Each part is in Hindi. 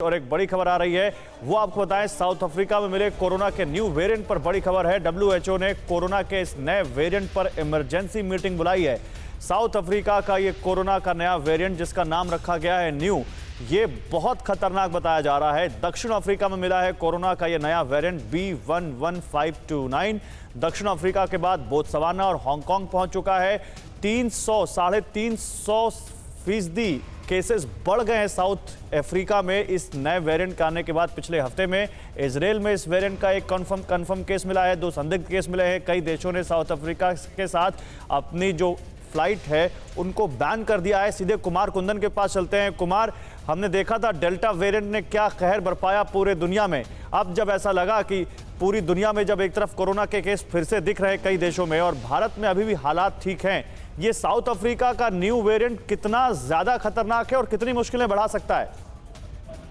और एक बड़ी खबर आ रही है, वो आपको बताएं, साउथ अफ्रीका में मिले कोरोना के न्यू वेरिएंट पर बड़ी खबर है। डब्ल्यूएचओ ने कोरोना के इस नए वेरिएंट पर इमरजेंसी मीटिंग बुलाई है। साउथ अफ्रीका का ये कोरोना का नया वेरिएंट जिसका नाम रखा गया है न्यू, ये बहुत खतरनाक बताया जा रहा है। दक्षिण अफ्रीका में मिला है कोरोना का ये नया वेरिएंट B11529। दक्षिण अफ्रीका के बाद बोत्सवाना और हांगकांग पहुंच चुका है। 300-350% केसेस बढ़ गए हैं साउथ अफ्रीका में इस नए वेरिएंट के आने के बाद। पिछले हफ्ते में इजराइल में इस वेरिएंट का एक कंफर्म केस मिला है, 2 संदिग्ध केस मिले हैं। कई देशों ने साउथ अफ्रीका के साथ अपनी जो फ्लाइट है उनको बैन कर दिया है। सीधे कुमार कुंदन के पास चलते हैं। कुमार, हमने देखा था डेल्टा वेरिएंट ने क्या कहर बरपाया पूरे दुनिया में। अब जब ऐसा लगा कि पूरी दुनिया में जब एक तरफ कोरोना के केस फिर से दिख रहे हैं कई देशों में और भारत में अभी भी हालात ठीक हैं, ये साउथ अफ्रीका का न्यू वेरिएंट कितना ज्यादा खतरनाक है और कितनी मुश्किलें बढ़ा सकता है?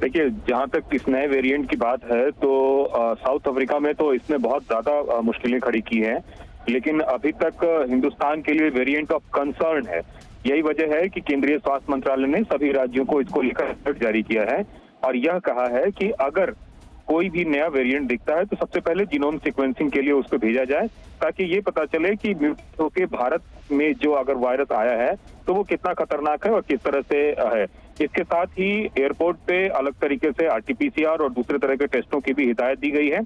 देखिए, जहां तक इस नए वेरिएंट की बात है तो साउथ अफ्रीका में तो इसने बहुत ज्यादा मुश्किलें खड़ी की हैं, लेकिन अभी तक हिंदुस्तान के लिए वेरिएंट ऑफ कंसर्न है। यही वजह है कि केंद्रीय स्वास्थ्य मंत्रालय ने सभी राज्यों को इसको लेकर अलर्ट जारी किया है और यह कहा है कि अगर कोई भी नया वेरिएंट दिखता है तो सबसे पहले जीनोम सीक्वेंसिंग के लिए उसको भेजा जाए, ताकि ये पता चले कि म्यूटेट होके भारत में जो अगर वायरस आया है तो वो कितना खतरनाक है और किस तरह से है। इसके साथ ही एयरपोर्ट पे अलग तरीके से आरटीपीसीआर और दूसरे तरह के टेस्टों की भी हिदायत दी गई है।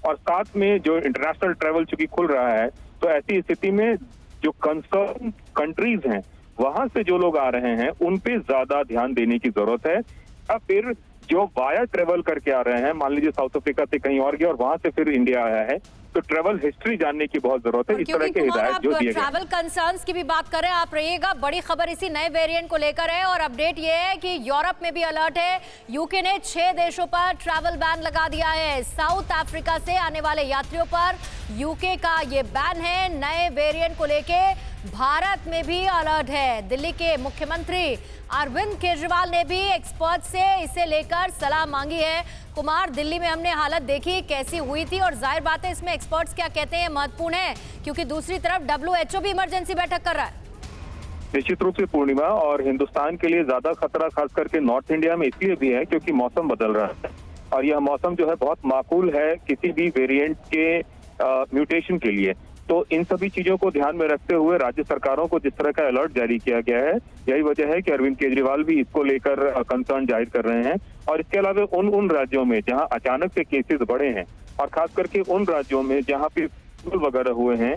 और साथ में जो इंटरनेशनल ट्रेवल चूंकि खुल रहा है तो ऐसी स्थिति में जो कंसर्न कंट्रीज हैं वहां से जो लोग आ रहे हैं उन पे ज्यादा ध्यान देने की जरूरत है। या फिर जो वाया ट्रेवल करके आ रहे हैं, मान लीजिए साउथ अफ्रीका से कहीं और गया और वहां से फिर इंडिया आया है, तो ट्रैवल हिस्ट्री जानने की बहुत जरूरत है। इस तरह के हिदायत जो दिए गए। ट्रैवल कंसर्न्स की भी बात करें, आप रहिएगा। बड़ी खबर इसी नए वेरिएंट को लेकर है और अपडेट ये है कि यूरोप में भी अलर्ट है। यूके ने 6 देशों पर ट्रैवल बैन लगा दिया है। साउथ अफ्रीका से आने वाले यात्रियों पर यूके का ये बैन है। नए वेरिएंट को लेके भारत में भी अलर्ट है। दिल्ली के मुख्यमंत्री अरविंद केजरीवाल ने भी एक्सपर्ट से इसे लेकर सलाह मांगी है। कुमार, दिल्ली में हमने हालत देखी कैसी हुई थी और जाहिर बात है इसमें एक्सपर्ट्स क्या कहते हैं महत्वपूर्ण है, क्योंकि दूसरी तरफ डब्ल्यूएचओ भी इमरजेंसी बैठक कर रहा है। निश्चित रूप से पूर्णिमा, और हिंदुस्तान के लिए ज्यादा खतरा खास करके नॉर्थ इंडिया में इसलिए भी है क्योंकि मौसम बदल रहा है और यह मौसम जो है बहुत माकूल है किसी भी वेरिएंट के म्यूटेशन के लिए। तो इन सभी चीजों को ध्यान में रखते हुए राज्य सरकारों को जिस तरह का अलर्ट जारी किया गया है, यही वजह है कि अरविंद केजरीवाल भी इसको लेकर कंसर्न जाहिर कर रहे हैं। और इसके अलावा उन राज्यों में जहां अचानक से केसेस बढ़े हैं और खास करके उन राज्यों में जहां पे वगैरह हुए हैं,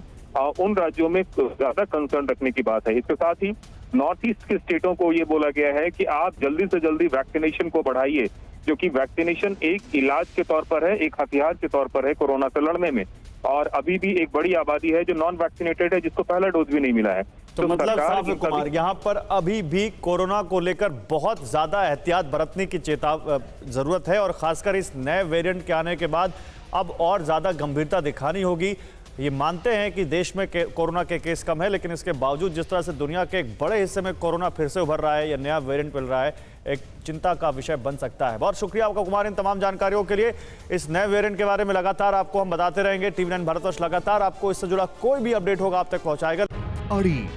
उन राज्यों में ज्यादा कंसर्न रखने की बात है। इसके साथ ही नॉर्थ ईस्ट के स्टेटों को ये बोला गया है कि आप जल्दी से जल्दी वैक्सीनेशन को बढ़ाइए, क्योंकि वैक्सीनेशन एक इलाज के तौर पर है, एक हथियार के तौर पर है कोरोना से लड़ने में। और अभी भी एक बड़ी आबादी है जो नॉन वैक्सीनेटेड है, जिसको पहला डोज भी नहीं मिला है। तो मतलब साफ है कुमार, यहाँ पर अभी भी कोरोना को लेकर बहुत ज्यादा एहतियात बरतने की जरूरत है और खासकर इस नए वेरिएंट के आने के बाद अब और ज्यादा गंभीरता दिखानी होगी। ये मानते हैं कि देश में कोरोना के केस कम है, लेकिन इसके बावजूद जिस तरह से दुनिया के एक बड़े हिस्से में कोरोना फिर से उभर रहा है या नया वेरिएंट मिल रहा है, एक चिंता का विषय बन सकता है। बहुत शुक्रिया आपका कुमार इन तमाम जानकारियों के लिए। इस नए वेरिएंट के बारे में लगातार आपको हम बताते रहेंगे। TV9 भारतवर्ष लगातार आपको इससे जुड़ा कोई भी अपडेट होगा आप तक पहुंचाएगा। अड़ी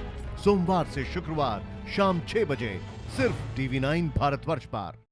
सोमवार से शुक्रवार शाम 6 बजे सिर्फ TV9 भारतवर्ष पर।